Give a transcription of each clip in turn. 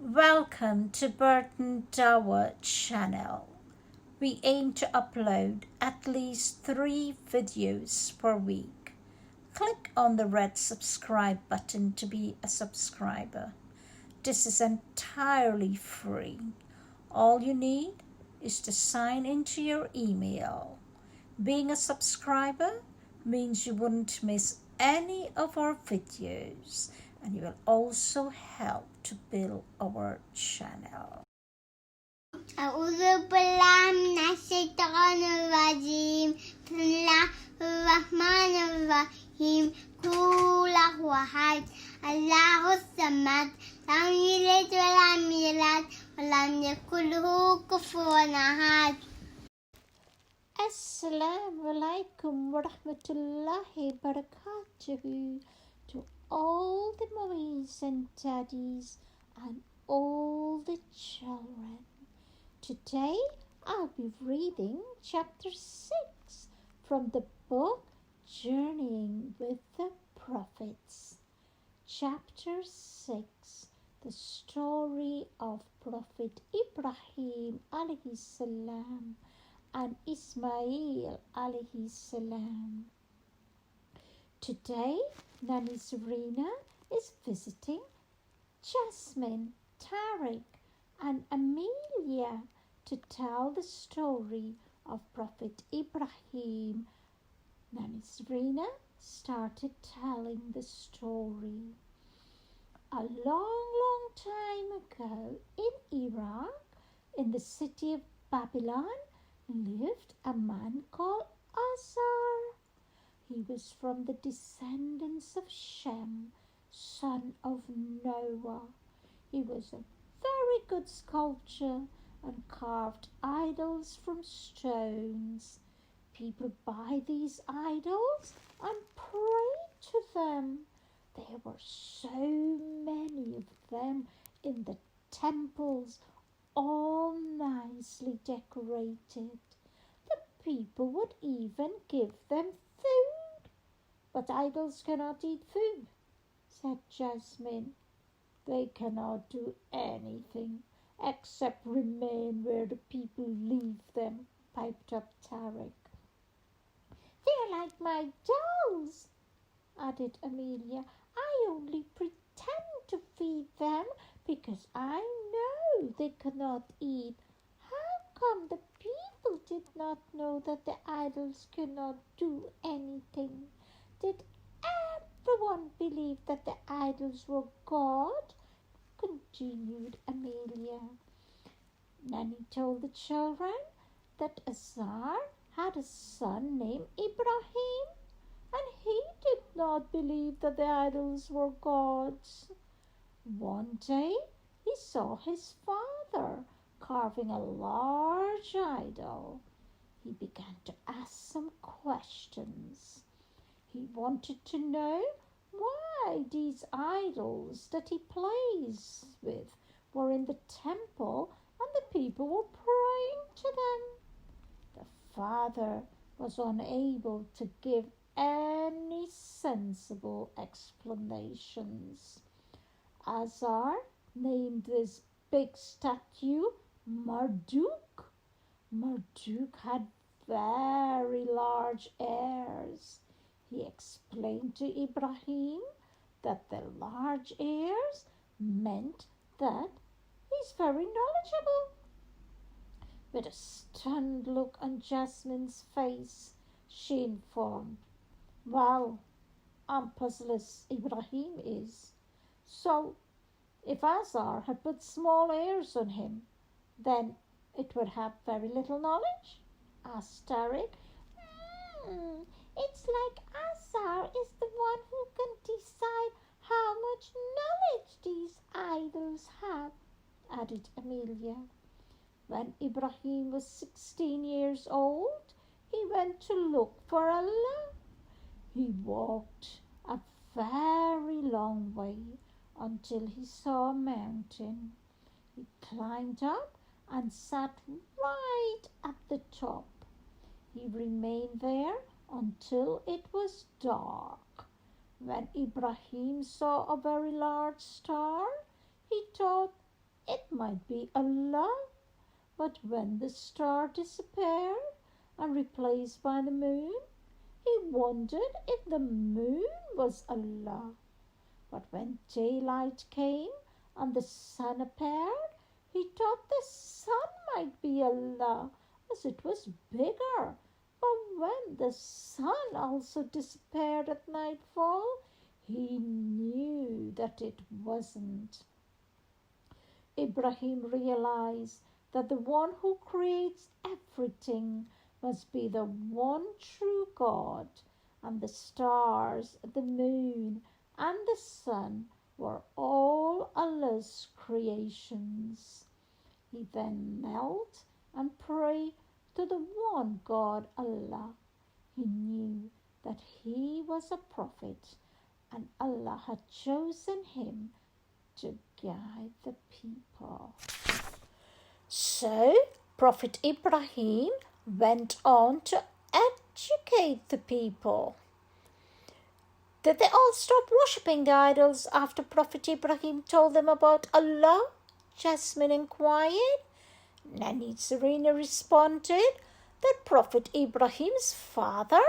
Welcome to Burton Tower channel. We aim to upload at least 3 videos per week. Click on the red subscribe button to be a subscriber. This is entirely free. All you need is to sign into your email. Being a subscriber means you wouldn't miss any of our videos, and you will also help to build our channel. أعوذ بالله من الشيطان الرجيم بسم الله الرحمن الرحيم قل هو أحد الله الصمد لم يلد ولم يولد ولم يكن له كفوا أحد. Assalamu alaikum wa rahmatullahi barakatuhu to all the mummies and daddies and all the children. Today I'll be reading chapter 6 from the book Journeying with the Prophets. Chapter 6, the story of Prophet Ibrahim alayhi salam and Ismail alayhi salam. Today, Nanny Serena is visiting Jasmine, Tariq and Amelia to tell the story of Prophet Ibrahim. Nanny Serena started telling the story. A long time ago in Iraq, in the city of Babylon, lived a man called Azar. He was from the descendants of Shem, son of Noah. He was a very good sculptor and carved idols from stones. People buy these idols and pray to them. There were so many of them in the temples, all nicely decorated. The people would even give them food. But idols cannot eat food, said Jasmine. They cannot do anything except remain where the people leave them, piped up Tariq. They're like my dolls, added Amelia. I only pretend to feed them because I know they cannot eat. How come the people did not know that the idols cannot do anything? Did everyone believe that the idols were God? Continued Amelia. Nanny told the children that Azar had a son named Ibrahim, and he did not believe that the idols were gods. One day he saw his father carving a large idol. He began to ask some questions. He wanted to know why these idols that he plays with were in the temple and the people were praying to them. The father was unable to give any sensible explanations. Azar named this big statue Marduk. Marduk had very large ears. He explained to Ibrahim that the large ears meant that he's very knowledgeable. With a stunned look on Jasmine's face, she informed, well, I'm puzzled as Ibrahim is. So, if Azar had put small ears on him, then it would have very little knowledge? Asked Tariq. It's like Azar is the one who can decide how much knowledge these idols have, added Amelia. When Ibrahim was 16 years old, he went to look for Allah. He walked a very long way until he saw a mountain. He climbed up and sat right at the top. He remained there until it was dark. When Ibrahim saw a very large star, he thought, it might be Allah. But when the star disappeared and replaced by the moon, he wondered if the moon was Allah. But when daylight came and the sun appeared, he thought the sun might be Allah, as it was bigger. But when the sun also disappeared at nightfall, he knew that it wasn't. Ibrahim realized that the one who creates everything must be the one true God, and the stars, the moon, and the sun were all Allah's creations. He then knelt and prayed to the one God, Allah. He knew that he was a prophet, and Allah had chosen him to guide the people. So, Prophet Ibrahim went on to educate the people. Did they all stop worshipping the idols after Prophet Ibrahim told them about Allah? Jasmine inquired. Nanny Serena responded that Prophet Ibrahim's father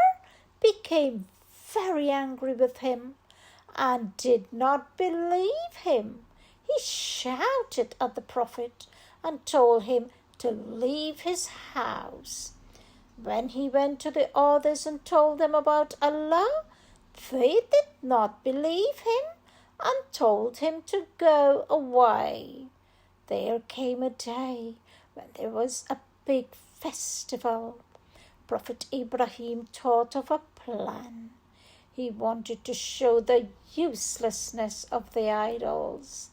became very angry with him and did not believe him. He shouted at the Prophet and told him to leave his house. When he went to the others and told them about Allah, they did not believe him and told him to go away. There came a day when there was a big festival. Prophet Ibrahim thought of a plan. He wanted to show the uselessness of the idols.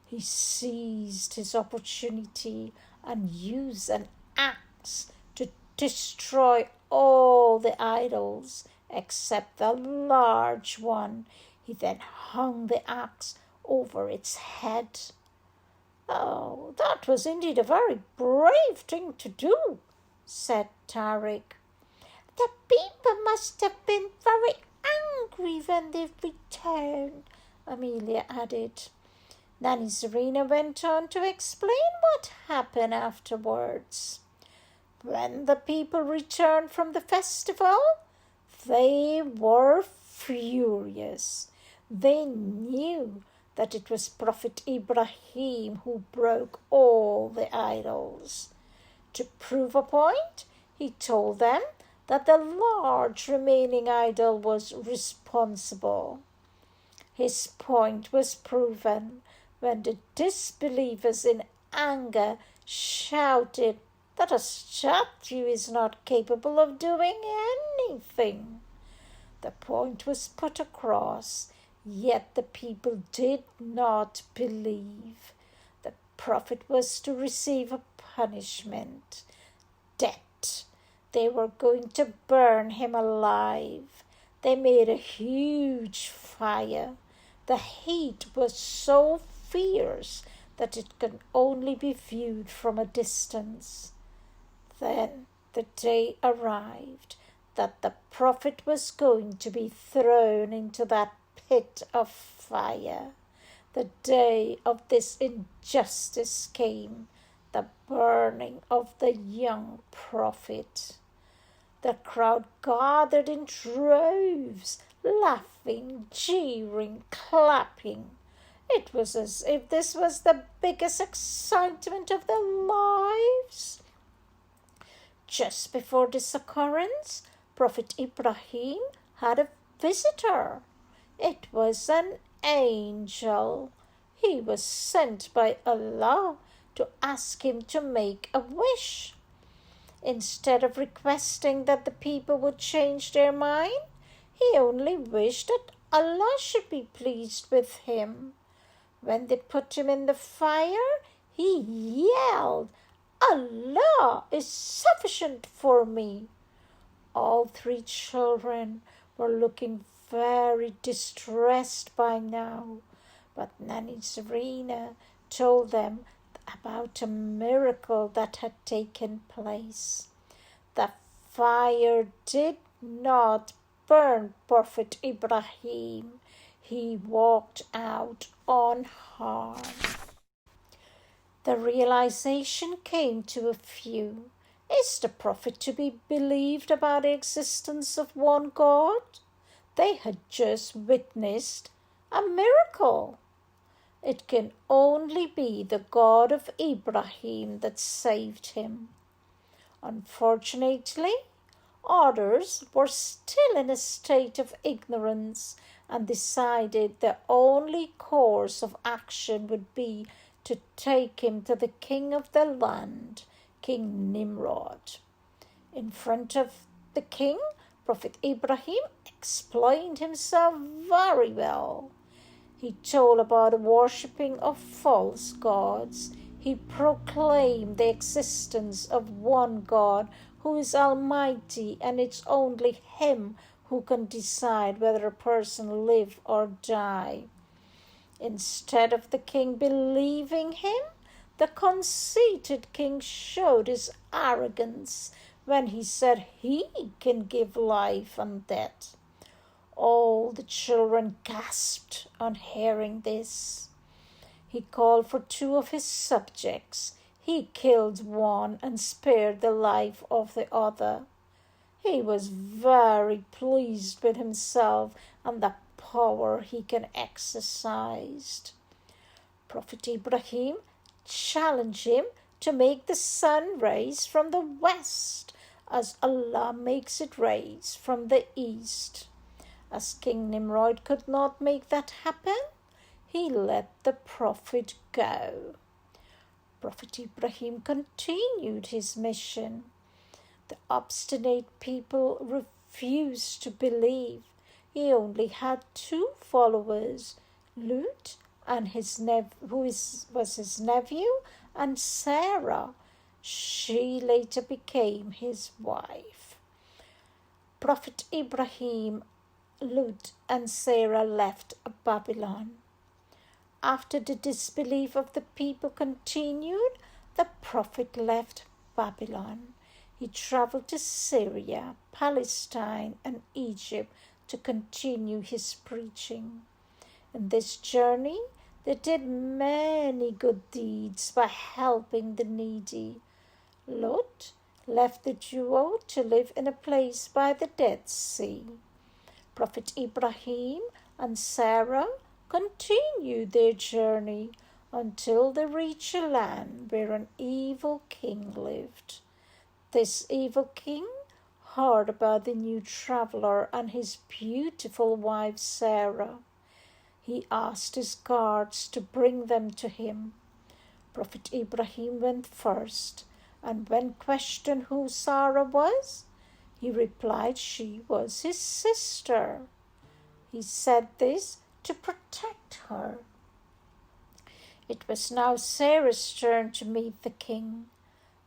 He seized his opportunity and used an axe to destroy all the idols except the large one. He then hung the axe over its head. Oh, that was indeed a very brave thing to do, said Tariq. The people must have been very angry when they returned, Amelia added. Nanny Serena went on to explain what happened afterwards. When the people returned from the festival, they were furious. They knew that it was Prophet Ibrahim who broke all the idols. To prove a point, he told them that the large remaining idol was responsible. His point was proven when the disbelievers in anger shouted that a statue is not capable of doing anything. The point was put across, yet the people did not believe. The prophet was to receive a punishment, death. They were going to burn him alive. They made a huge fire. The heat was so fierce that it could only be viewed from a distance. Then the day arrived that the prophet was going to be thrown into that pit of fire. The day of this injustice came, the burning of the young prophet. The crowd gathered in droves, laughing, jeering, clapping. It was as if this was the biggest excitement of their lives. Just before this occurrence, Prophet Ibrahim had a visitor. It was an angel. He was sent by Allah to ask him to make a wish. Instead of requesting that the people would change their mind, he only wished that Allah should be pleased with him. When they put him in the fire, he yelled, "Allah is sufficient for me." All three children were looking very distressed by now, but Nanny Serena told them about a miracle that had taken place. The fire did not burn Prophet Ibrahim. He walked out unharmed. The realization came to a few. Is the prophet to be believed about the existence of one God? They had just witnessed a miracle. It can only be the God of Ibrahim that saved him. Unfortunately, others were still in a state of ignorance and decided the only course of action would be to take him to the king of the land, King Nimrod. In front of the king, Prophet Ibrahim explained himself very well. He told about the worshipping of false gods. He proclaimed the existence of one God who is almighty, and it's only him who can decide whether a person live or die. Instead of the king believing him, the conceited king showed his arrogance when he said he can give life and death. All the children gasped on hearing this. He called for two of his subjects. He killed one and spared the life of the other. He was very pleased with himself and the power he can exercise. Prophet Ibrahim challenged him to make the sun rise from the west, as Allah makes it rise from the east. As King Nimrod could not make that happen, he let the prophet go. Prophet Ibrahim continued his mission. The obstinate people refused to believe. He only had two followers, Lut and was his nephew, and Sarah. She later became his wife. Prophet Ibrahim, Lut, and Sarah left Babylon. After the disbelief of the people continued, the prophet left Babylon. He traveled to Syria, Palestine, and Egypt to continue his preaching. In this journey, they did many good deeds by helping the needy. Lot left the duo to live in a place by the Dead Sea. Prophet Ibrahim and Sarah continued their journey until they reached a land where an evil king lived. This evil king heard about the new traveler and his beautiful wife Sarah. He asked his guards to bring them to him. Prophet Ibrahim went first, and when questioned who Sarah was, he replied she was his sister. He said this to protect her. It was now Sarah's turn to meet the king.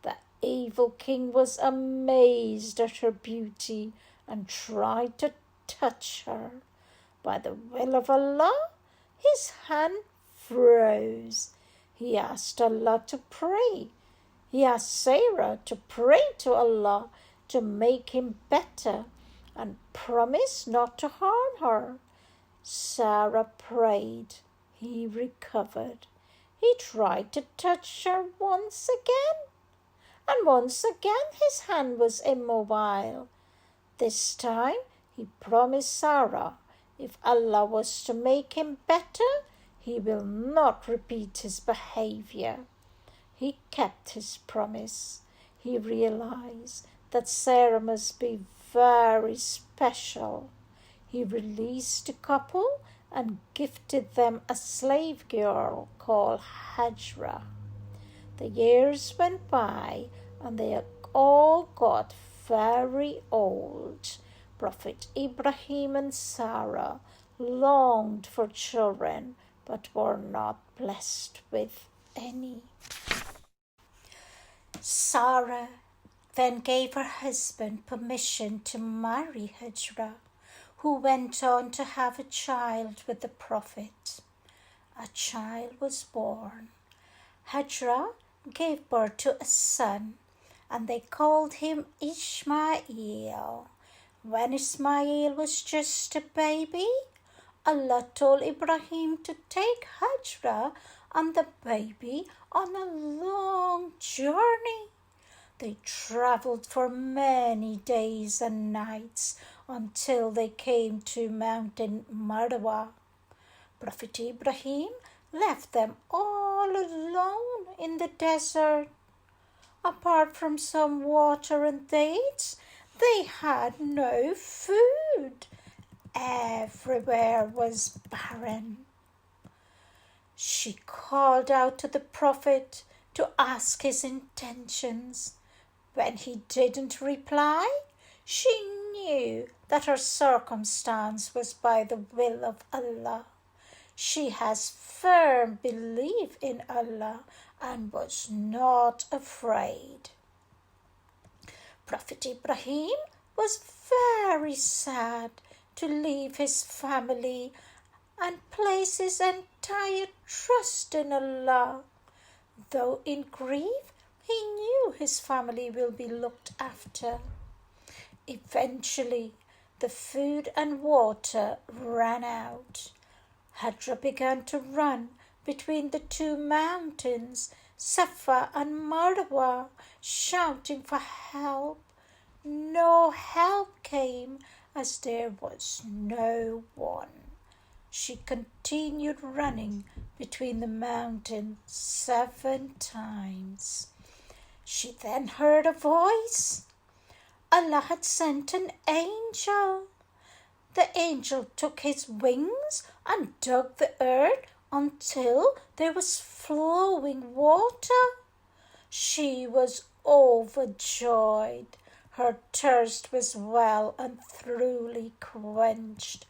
The evil king was amazed at her beauty and tried to touch her. By the will of Allah, his hand froze. He asked Allah to pray. He asked Sarah to pray to Allah to make him better and promise not to harm her. Sarah prayed. He recovered. He tried to touch her once again, and once again his hand was immobile. This time he promised Sarah if Allah was to make him better, he will not repeat his behavior. He kept his promise. He realized that Sarah must be very special. He released the couple and gifted them a slave girl called Hajra. The years went by and they all got very old. Prophet Ibrahim and Sarah longed for children but were not blessed with any. Sarah then gave her husband permission to marry Hajra, who went on to have a child with the prophet. A child was born. Hajra gave birth to a son, and they called him Ishmael. When Ismail was just a baby, Allah told Ibrahim to take Hajra and the baby on a long journey. They travelled for many days and nights until they came to Mountain Marwa. Prophet Ibrahim left them all alone in the desert. Apart from some water and dates, they had no food. Everywhere was barren. She called out to the prophet to ask his intentions. When he didn't reply, she knew that her circumstance was by the will of Allah. She has firm belief in Allah and was not afraid. Prophet Ibrahim was very sad to leave his family and place his entire trust in Allah. Though in grief, he knew his family will be looked after. Eventually, the food and water ran out. Hajra began to run between the two mountains, Safa and Marwa, shouting for help. No help came as there was no one. She continued running between the mountains 7 times. She then heard a voice. Allah had sent an angel. The angel took his wings and dug the earth until there was flowing water. She was overjoyed. Her thirst was well and truly quenched.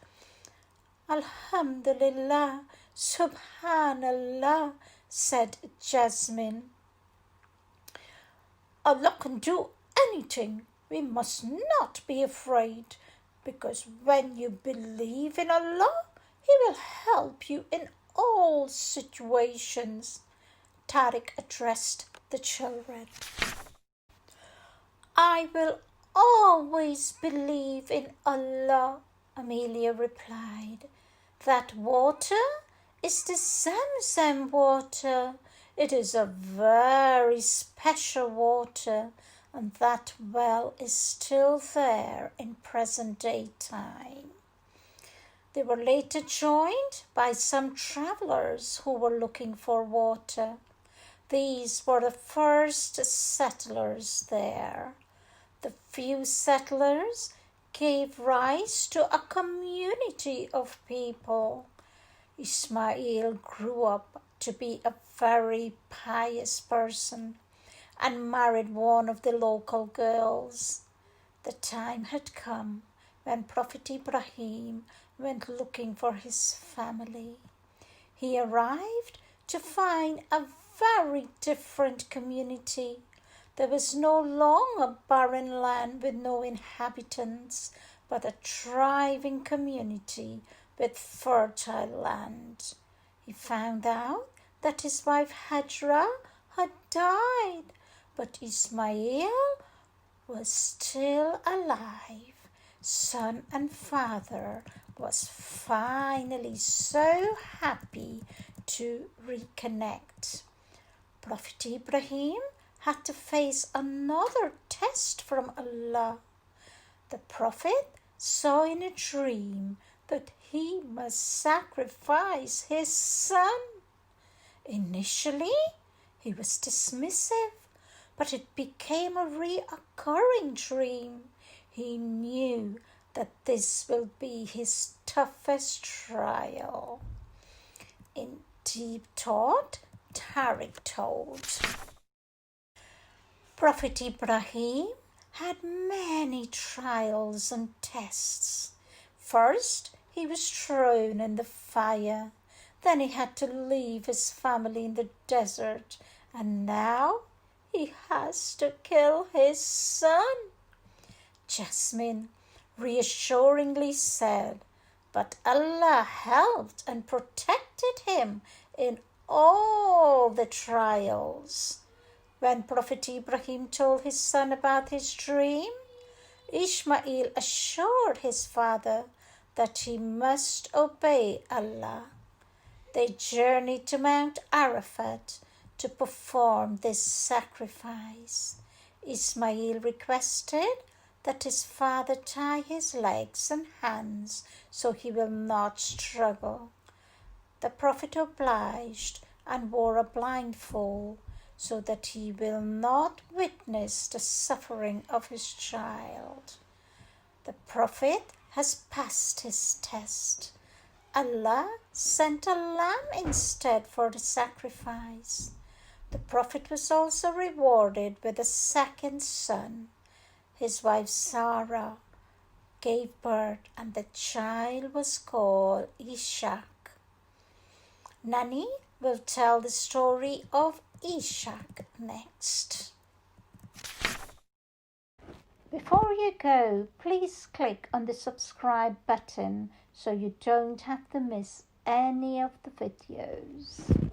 Alhamdulillah, Subhanallah, said Jasmine. Allah can do anything. We must not be afraid, because when you believe in Allah, He will help you in all situations. Tariq addressed the children. I will always believe in Allah, Amelia replied. That water is the Zamzam water. It is a very special water, and that well is still there in present-day time. They were later joined by some travellers who were looking for water. These were the first settlers there. The few settlers gave rise to a community of people. Ismail grew up to be a very pious person and married one of the local girls. The time had come when Prophet Ibrahim went looking for his family. He arrived to find a very different community. There was no longer barren land with no inhabitants, but a thriving community with fertile land. He found out that his wife Hajra had died, but Ismail was still alive. Son and father was finally so happy to reconnect. Prophet Ibrahim had to face another test from Allah. The Prophet saw in a dream that he must sacrifice his son. Initially, he was dismissive, but it became a recurring dream. He knew that this will be his toughest trial. In deep thought, Tariq told. Prophet Ibrahim had many trials and tests. First, he was thrown in the fire. Then he had to leave his family in the desert. And now he has to kill his son. Jasmine reassuringly said, but Allah helped and protected him in all the trials. When Prophet Ibrahim told his son about his dream, Ishmael assured his father that he must obey Allah. They journeyed to Mount Arafat to perform this sacrifice. Ismail requested that his father tie his legs and hands so he will not struggle. The Prophet obliged and wore a blindfold so that he will not witness the suffering of his child. The Prophet has passed his test. Allah sent a lamb instead for the sacrifice. The Prophet was also rewarded with a second son. His wife Sarah gave birth and the child was called Ishaq. Nani will tell the story of Ishaq next. Before you go, please click on the subscribe button so you don't have to miss any of the videos.